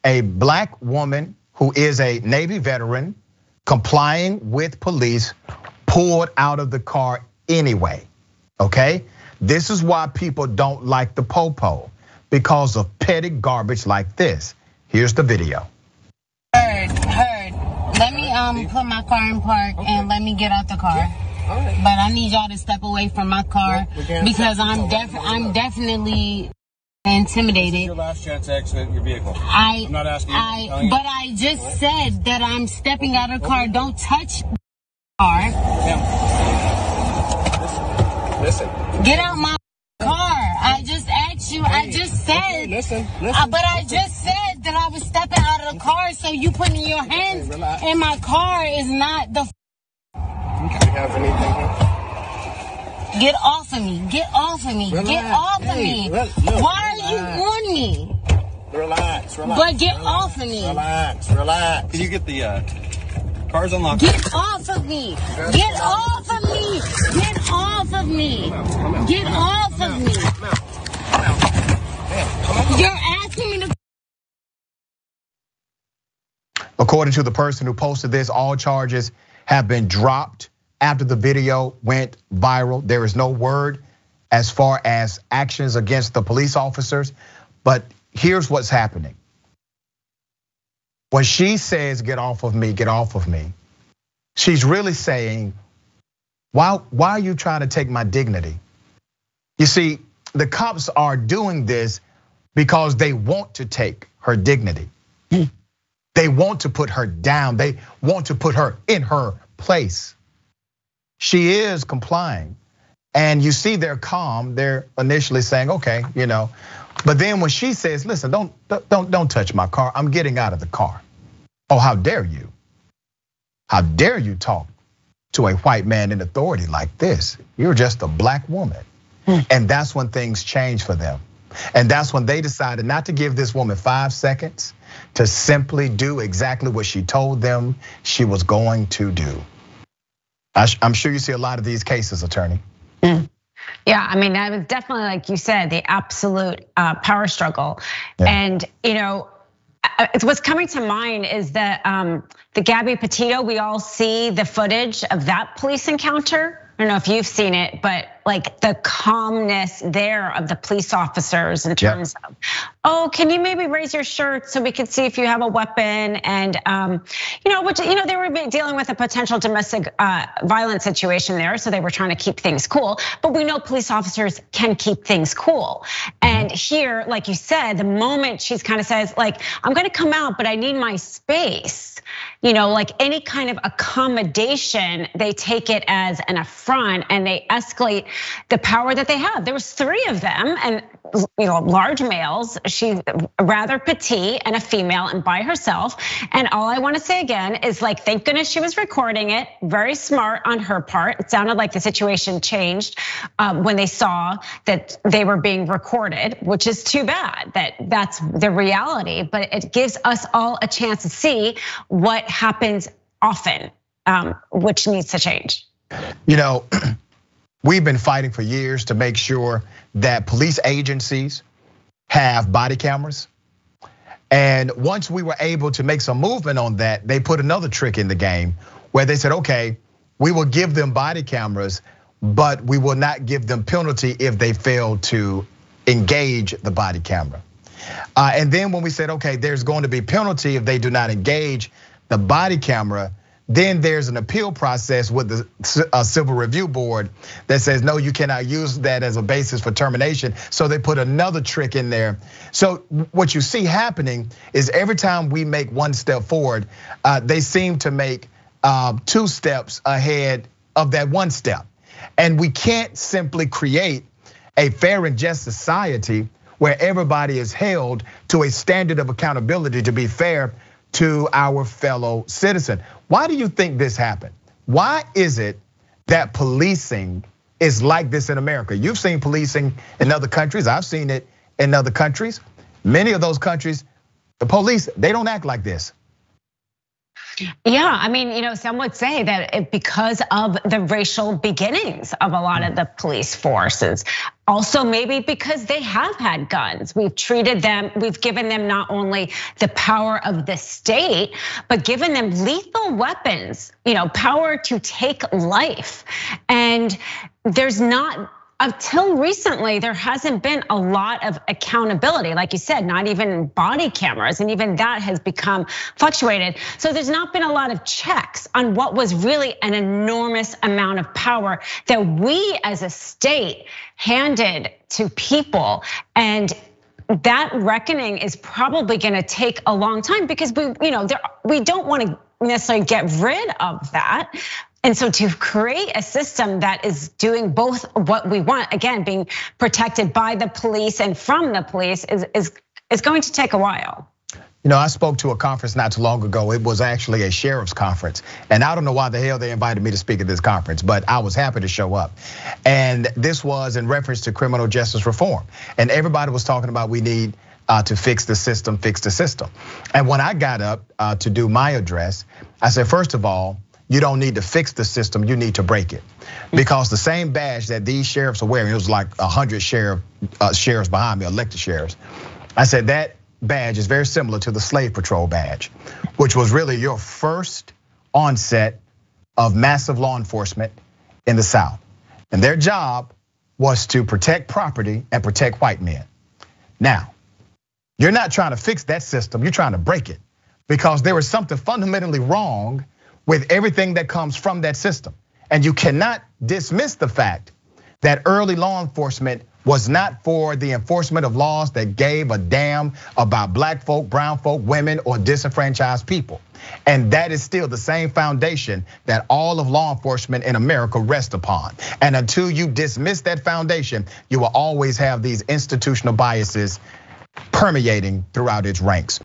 a black woman who is a Navy veteran complying with police pulled out of the car anyway, okay? This is why people don't like the popo, because of petty garbage like this. Here's the video. Heard. Let me put my car in park and let me get out the car. Right. But I need y'all to step away from my car because I'm definitely intimidated. This is your last chance to exit your vehicle. I'm not asking you. But I just said that I'm stepping out of the car. Don't touch the car. Listen. Get out my car. I just asked you. I just said. Okay, listen. But I just said that I was stepping out of the car. So you putting your hands in my car is not the. Okay. Have anything here? Get off of me. Get off of me. Relax. Get off of me. Look, Why are you on me? Relax. But get off of me. Relax. Can you get the cars unlocked? Get off of me. Get off of me. Get off of me. Get off of me. You're asking me to. According to the person who posted this, all charges have been dropped after the video went viral. There is no word as far as actions against the police officers, but here's what's happening. When she says, get off of me, she's really saying, why are you trying to take my dignity? You see, the cops are doing this because they want to take her dignity. They want to put her down. They want to put her in her place. She is complying. And you see they're calm. They're initially saying, okay, But then when she says, listen, don't touch my car. I'm getting out of the car. Oh, how dare you? How dare you talk to a white man in authority like this? You're just a black woman. And that's when things change for them. And that's when they decided not to give this woman 5 seconds to simply do exactly what she told them she was going to do. I'm sure you see a lot of these cases, attorney. Yeah, I mean, that was definitely, like you said, the absolute power struggle. Yeah. And what's coming to mind is that the Gabby Petito, we all see the footage of that police encounter. I don't know if you've seen it, but like the calmness there of the police officers in terms of, oh, can you maybe raise your shirt so we can see if you have a weapon? And they were dealing with a potential domestic violence situation there, so they were trying to keep things cool. But we know police officers can keep things cool. And here, like you said, the moment she's kind of says, like, I'm gonna come out, but I need my space. Like any kind of accommodation, they take it as an affront and they escalate the power that they have. There was 3 of them, and large males. She's rather petite and a female and by herself. And all I want to say again is, like, thank goodness she was recording it. Very smart on her part. It sounded like the situation changed when they saw that they were being recorded, which is too bad that that's the reality. But it gives us all a chance to see what happens often, which needs to change. We've been fighting for years to make sure that police agencies have body cameras. And once we were able to make some movement on that, they put another trick in the game where they said, okay, we will give them body cameras, but we will not give them penalty if they fail to engage the body camera. And then when we said, okay, there's going to be penalty if they do not engage the body camera, then there's an appeal process with the Civil Review Board that says, no, you cannot use that as a basis for termination. So they put another trick in there. So what you see happening is every time we make one step forward, they seem to make 2 steps ahead of that one step. And we can't simply create a fair and just society where everybody is held to a standard of accountability to be fair to our fellow citizen. Why do you think this happened? Why is it that policing is like this in America? You've seen policing in other countries. I've seen it in other countries. Many of those countries, the police, they don't act like this. Yeah, I mean, some would say that because of the racial beginnings of a lot of the police forces. Also, maybe because they have had guns. We've treated them, we've given them not only the power of the state, but given them lethal weapons, power to take life. And there's not, until recently, there hasn't been a lot of accountability. Like you said, not even body cameras, and even that has become fluctuated. So there's not been a lot of checks on what was really an enormous amount of power that we as a state handed to people. And that reckoning is probably gonna take a long time because we don't wanna necessarily get rid of that. And so to create a system that is doing both what we want, again, being protected by the police and from the police is going to take a while. I spoke to a conference not too long ago. It was actually a sheriff's conference. And I don't know why the hell they invited me to speak at this conference, but I was happy to show up. And this was in reference to criminal justice reform. And everybody was talking about we need to fix the system, fix the system. And when I got up to do my address, I said, first of all, you don't need to fix the system, you need to break it. Because the same badge that these sheriffs are wearing, it was like 100 sheriffs behind me, elected sheriffs. I said that badge is very similar to the slave patrol badge, which was really your first onset of massive law enforcement in the South. And their job was to protect property and protect white men. Now, you're not trying to fix that system, you're trying to break it. Because there is something fundamentally wrong with everything that comes from that system. And you cannot dismiss the fact that early law enforcement was not for the enforcement of laws that gave a damn about black folk, brown folk, women, or disenfranchised people. And that is still the same foundation that all of law enforcement in America rests upon. And until you dismiss that foundation, you will always have these institutional biases permeating throughout its ranks.